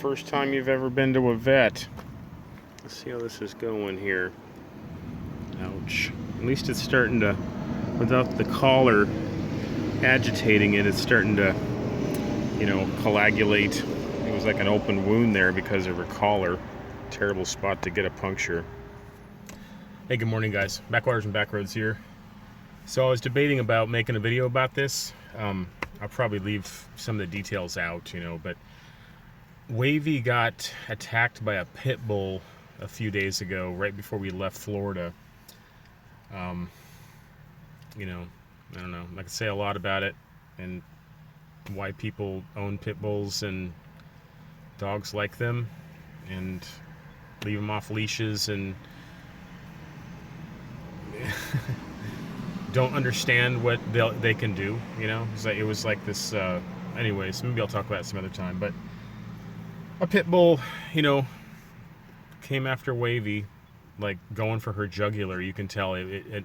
first time you've ever been to a vet. Let's see how this is going here. Ouch. At least it's starting to, without the collar agitating it, it's starting to, you know, coagulate. It was like an open wound there because of her collar. Terrible spot to get a puncture. Hey, good morning, guys. Backwaters and Backroads here. So I was debating about making a video about this. I'll probably leave some of the details out, you know, but Wavy got attacked by a pit bull a few days ago, right before we left Florida. You know, I don't know. I could say a lot about it and why people own pit bulls and dogs like them and leave them off leashes and don't understand what they can do, you know. It was like this, anyways, maybe I'll talk about it some other time, but a pit bull, you know, came after Wavy, like going for her jugular. You can tell I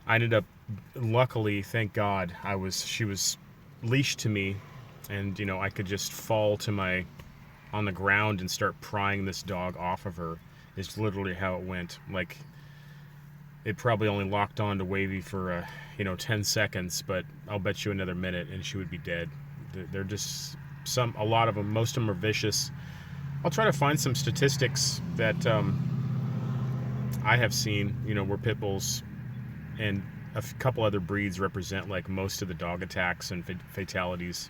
ended up, luckily, thank God, she was leashed to me, and, you know, I could just fall to on the ground and start prying this dog off of her. Is literally how it went. Like, it probably only locked on to Wavy for, you know, 10 seconds, but I'll bet you another minute and she would be dead. They're just, a lot of them, most of them are vicious. I'll try to find some statistics that I have seen, you know, where pit bulls and a couple other breeds represent like most of the dog attacks and fatalities.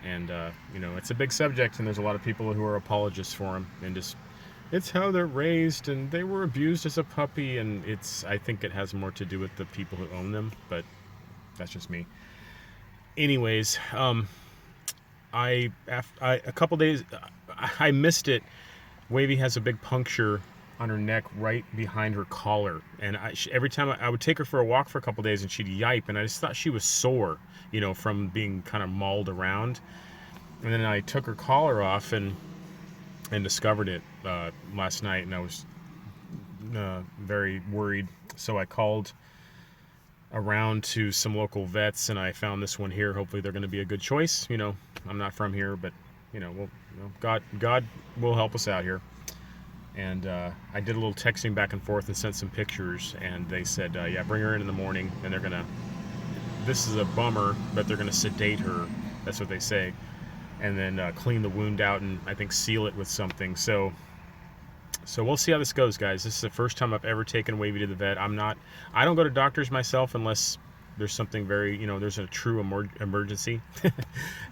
And, you know, it's a big subject, and there's a lot of people who are apologists for them and just, it's how they're raised and they were abused as a puppy, and I think it has more to do with the people who own them, but that's just me. Anyways, a couple days, I missed it. Wavy has a big puncture on her neck right behind her collar, and every time I would take her for a walk for a couple days and she'd yipe, and I just thought she was sore, you know, from being kind of mauled around. And then I took her collar off and discovered it last night, and I was very worried. So I called around to some local vets, and I found this one here. Hopefully they're going to be a good choice. You know, I'm not from here, but you know, God will help us out here. And I did a little texting back and forth and sent some pictures, and they said, yeah, bring her in the morning, and they're gonna, this is a bummer, but they're gonna sedate her. That's what they say. And then clean the wound out and I think seal it with something. So we'll see how this goes, guys. This is the first time I've ever taken Wavy to the vet. I don't go to doctors myself unless there's something very, you know, there's a true emergency.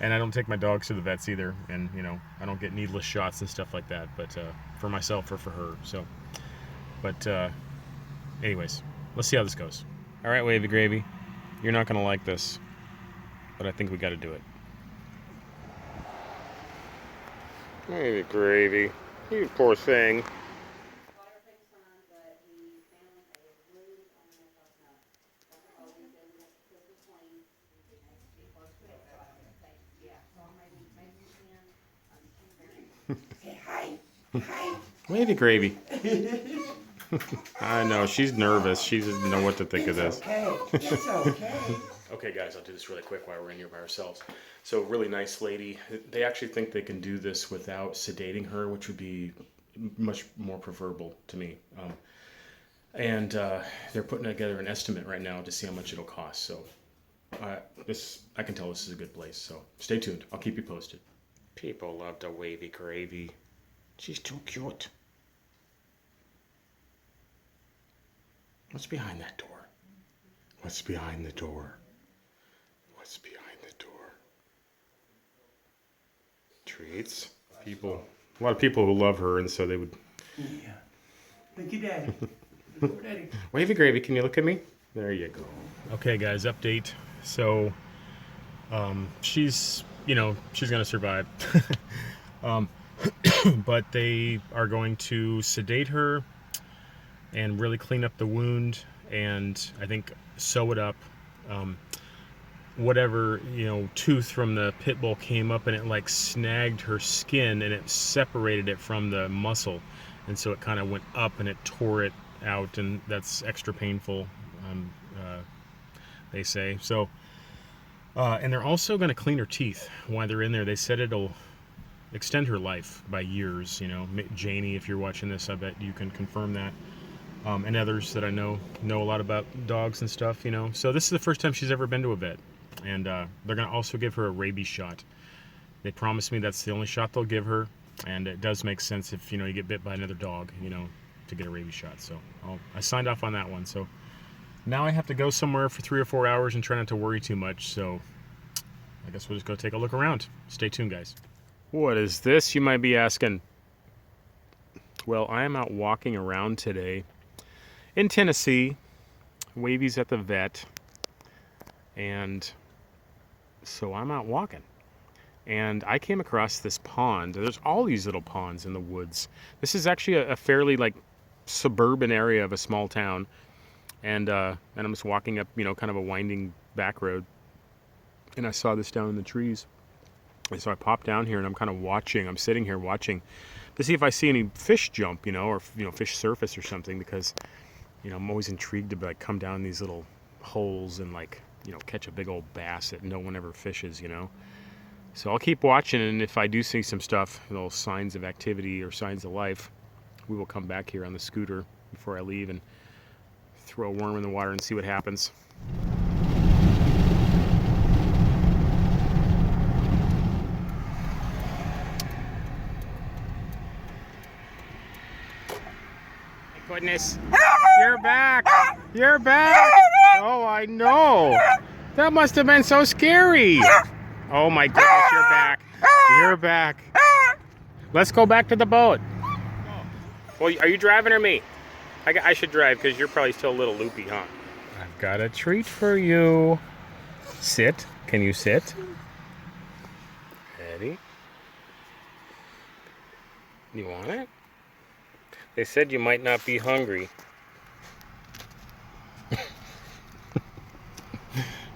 And I don't take my dogs to the vets either. And, you know, I don't get needless shots and stuff like that, but for myself or for her. So, but anyways, let's see how this goes. All right, Wavy Gravy, you're not going to like this, but I think we got to do it. Wavy Gravy, you poor thing. Wavy Gravy. I know, she's nervous. She doesn't know what to think of this. It's okay. Okay, guys, I'll do this really quick while we're in here by ourselves. So, really nice lady. They actually think they can do this without sedating her, which would be much more preferable to me. And they're putting together an estimate right now to see how much it'll cost. So, I can tell this is a good place. So, stay tuned. I'll keep you posted. People love the Wavy Gravy. She's too cute. What's behind that door? What's behind the door? What's behind the door? Treats. People. A lot of people who love her, and so they would. Yeah. Look at Daddy. Look at Daddy. Wavy Gravy, can you look at me? There you go. Okay, guys, update. So, she's, you know, she's gonna survive. But they are going to sedate her and really clean up the wound, and I think sew it up. Whatever, you know, tooth from the pit bull came up and it like snagged her skin and it separated it from the muscle, and so it kind of went up and it tore it out, and that's extra painful, they say. So and they're also going to clean her teeth while they're in there. They said it'll extend her life by years. You know, Janie, if you're watching this, I bet you can confirm that. And others that I know a lot about dogs and stuff. You know, so this is the first time she's ever been to a vet, and they're gonna also give her a rabies shot. They promised me that's the only shot they'll give her, and it does make sense if, you know, you get bit by another dog, you know, to get a rabies shot. So I signed off on that one. So now I have to go somewhere for 3 or 4 hours and try not to worry too much. So I guess we'll just go take a look around. Stay tuned, guys. What is this, you might be asking? Well, I am out walking around today in Tennessee. Wavy's at the vet, and so I'm out walking. And I came across this pond. There's all these little ponds in the woods. This is actually a fairly like suburban area of a small town. And I'm just walking up, you know, kind of a winding back road. And I saw this down in the trees. And so I popped down here and I'm kind of watching. I'm sitting here watching to see if I see any fish jump, you know, or, you know, fish surface or something, because, you know, I'm always intrigued to like come down these little holes and like, you know, catch a big old bass that no one ever fishes, you know. So I'll keep watching, and if I do see some stuff, little signs of activity or signs of life, we will come back here on the scooter before I leave and throw a worm in the water and see what happens. Thank goodness. You're back. You're back. Oh, I know. That must have been so scary. Oh my goodness, you're back. You're back. Let's go back to the boat. Well, are you driving or me? I should drive because you're probably still a little loopy, huh? I've got a treat for you. Sit. Can you sit? Ready? You want it? They said you might not be hungry.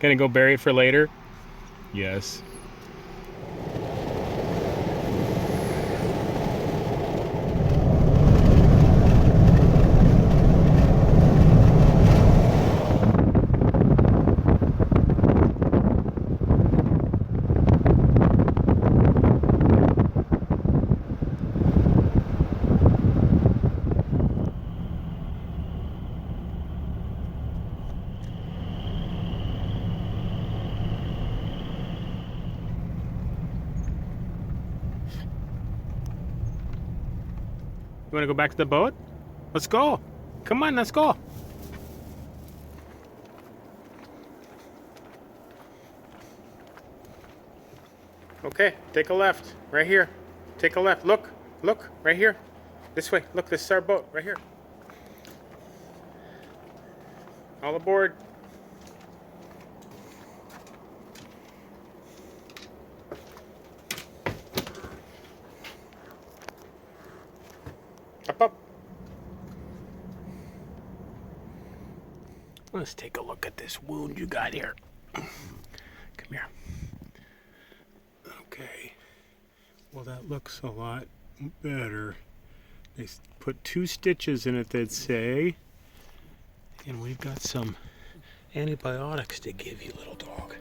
Gonna go bury it for later? Yes. You want to go back to the boat? Let's go. Come on, let's go. Okay, take a left. Right here. Take a left. Look. Look. Right here. This way. Look, this is our boat. Right here. All aboard. Up. Let's take a look at this wound you got here. Come here. Okay. Well, that looks a lot better. They put 2 stitches in it, they'd say. And we've got some antibiotics to give you, little dog.